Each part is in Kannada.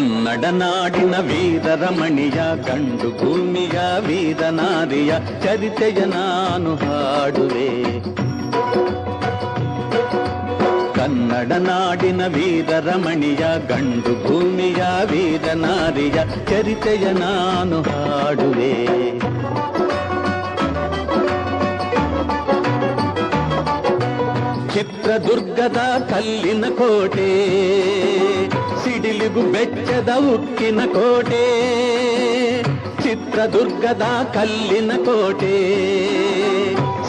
ಕನ್ನಡ ನಾಡಿನ ವೀರರಮಣಿಯ ಗಂಡು ಭೂಮಿಯ ವೀರನಾರಿಯ ಚರಿತೆಯ ನಾನು ಹಾಡುವೆ. ಕನ್ನಡ ನಾಡಿನ ವೀರರಮಣಿಯ ಗಂಡು ಭೂಮಿಯ ವೀರನಾರಿಯ ಚರಿತೆಯ ನಾನು ಹಾಡುವೆ. ಚಿತ್ರದುರ್ಗದ ಕಲ್ಲಿನ ಕೋಟೆ, ಸಿಡಿಲಿಗು ಬೆಚ್ಚದ ಉಕ್ಕಿನ ಕೋಟೆ. ಚಿತ್ರದುರ್ಗದ ಕಲ್ಲಿನ ಕೋಟೆ,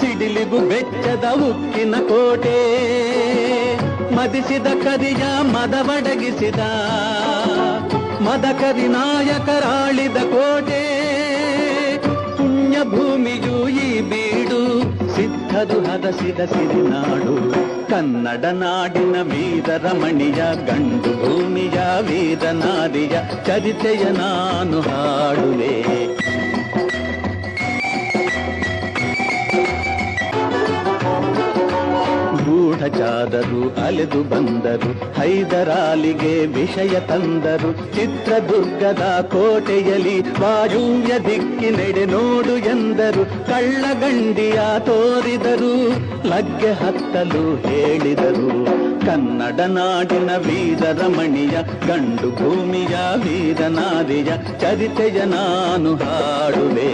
ಸಿಡಿಲಿಗು ಬೆಚ್ಚದ ಉಕ್ಕಿನ ಕೋಟೆ. ಮದಿಸಿದ ಕರಿಯ ಮದವಡಗಿಸಿದ ಮದಕರಿ ನಾಯಕರಾಳಿದ ಕೋಟೆ. ಪುಣ್ಯ ಭೂಮಿಯು ಈ ಬೀಡು, ಸಿದ್ಧರು ಹರಸಿದ ಸಿರಿನಾಡು. ಕನ್ನಡ ನಾಡಿನ ವೀರರಮಣಿಯ ಗಂಡು ಭೂಮಿಯ ವೀರನಾರಿಯ ಚರಿತೆಯ ನಾನು ಹಾಡುವೆ. ಗೂಢಚಾರರು ಅಲೆದು ಬಂದರು, ಹೈದರಾಲಿಗೆ ವಿಷಯ ತಂದರು. ಚಿತ್ರದುರ್ಗದ ಕೋಟೆಯಲ್ಲಿ ವಾಯುವ್ಯ ದಿಕ್ಕಿನೆಡೆ ನೋಡು ಎಂದರು. ಕಳ್ಳಗಂಡಿಯ ತೋರಿದರು, ಲಗ್ಗೆ ಹತ್ತಲು ಹೇಳಿದರು. ಕನ್ನಡ ನಾಡಿನ ವೀರರಮಣಿಯ ಗಂಡು ಭೂಮಿಯ ವೀರನಾರಿಯ ಚರಿತೆಯ ನಾನು ಹಾಡುವೆ.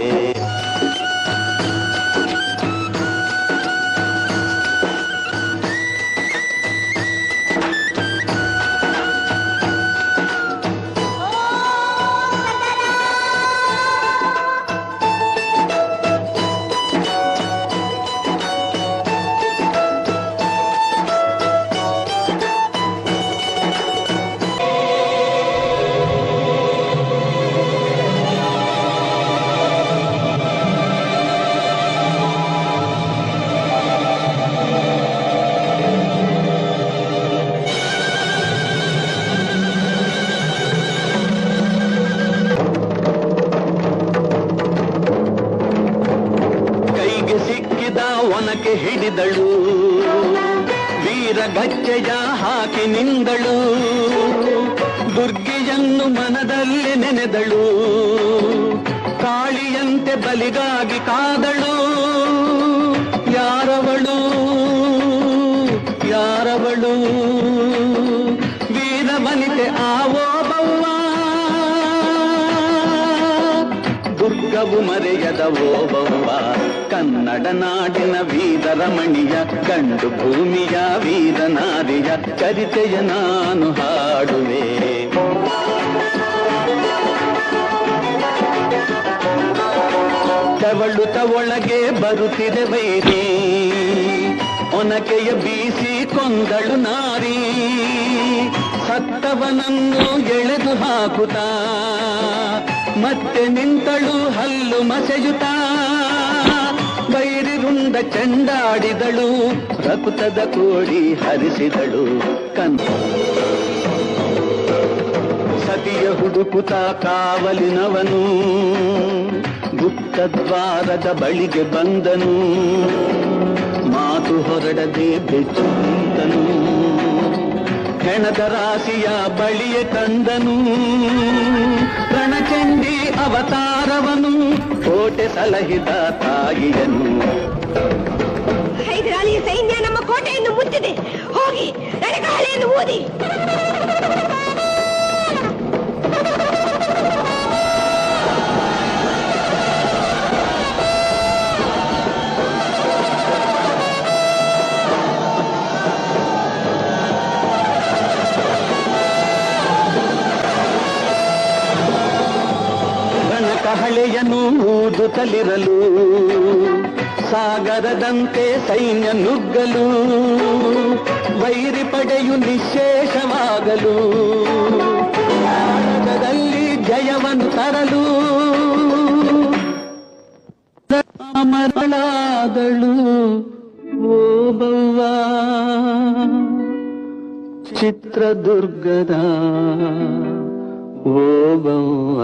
ಒನಕೆ ಹಿಡಿದಳು, ವೀರಗಚ್ಚೆಯ ಹಾಕಿ ನಿಂದಳು. ದುರ್ಗೆಯನ್ನು ಮನದಲ್ಲಿ ನೆನೆದಳು, ಕಾಳಿಯಂತೆ ಬಲಿಗಾಗಿ ಕಾದಳು. ಯಾರವಳು ಯಾರವಳು, ವೀರವನಿತೆ ಆವೋಬವ್ವ. ದುರ್ಗವು ಮರೆಯದ ಓಬವ್ವ. ಕನ್ನಡ ನಾಡಿನ ವೀರರಮಣಿಯ ಗಂಡು ಭೂಮಿಯ ವೀರನಾರಿಯ ಚರಿತೆಯ ನಾನು ಹಾಡುವೆ. ತವಳುತ ಒಳಗೆ ಬರುತ್ತಿದೆ ವೈರಿ, ಒನಕೆಯ ಬೀಸಿ ಕೊಂದಳು ನಾರಿ. ಸತ್ತವನನ್ನು ಎಳೆದು ಹಾಕುತ್ತಾ ಮತ್ತೆ ನಿಂತಳು ಹಲ್ಲು ಮಸೆಯುತ್ತ. ಬೈರಿರುಂಡ ಚೆಂಡಾಡಿದಳು, ರಕುತದ ಕೋಡಿ ಹರಿಸಿದಳು. ಸತಿಯ ಹುಡುಕುತ ಕಾವಲಿನವನು ಗುಪ್ತದ್ವಾರದ ಬಳಿಗೆ ಬಂದನು. ಮಾತು ಹೊರಡದೆ ಬೆಚ್ಚು ನಿಂತನು, ಹೆಣದ ರಾಶಿಯ ಬಳಿಯೇ ತಂದನು. ರಣಚಂಡಿ ಅವತಾರವನು, ಕೋಟೆ ಸಲಹಿದ ತಾಯಿಯನು. ಹೈದರಾಲಿಯ ಸೈನ್ಯ ನಮ್ಮ ಕೋಟೆಯನ್ನು ಮುತ್ತಿದೆ, ಹೋಗಿ ರಣಗಾಳಿಯನ್ನು ಊದಿ. ಕಹಳೆಯನ್ನು ಊದುತ್ತಲಿರಲು, ಸಾಗರದಂತೆ ಸೈನ್ಯ ನುಗ್ಗಲು. ವೈರಿ ಪಡೆಯು ನಿಶ್ಶೇಷವಾಗಲು, ಭಾರತದಲ್ಲಿ ಜಯವನ್ನು ತರಲು. ಅಮರಳಾದಳು ಓಬವ್ವ, ಚಿತ್ರದುರ್ಗದ ಓಬವ್ವ.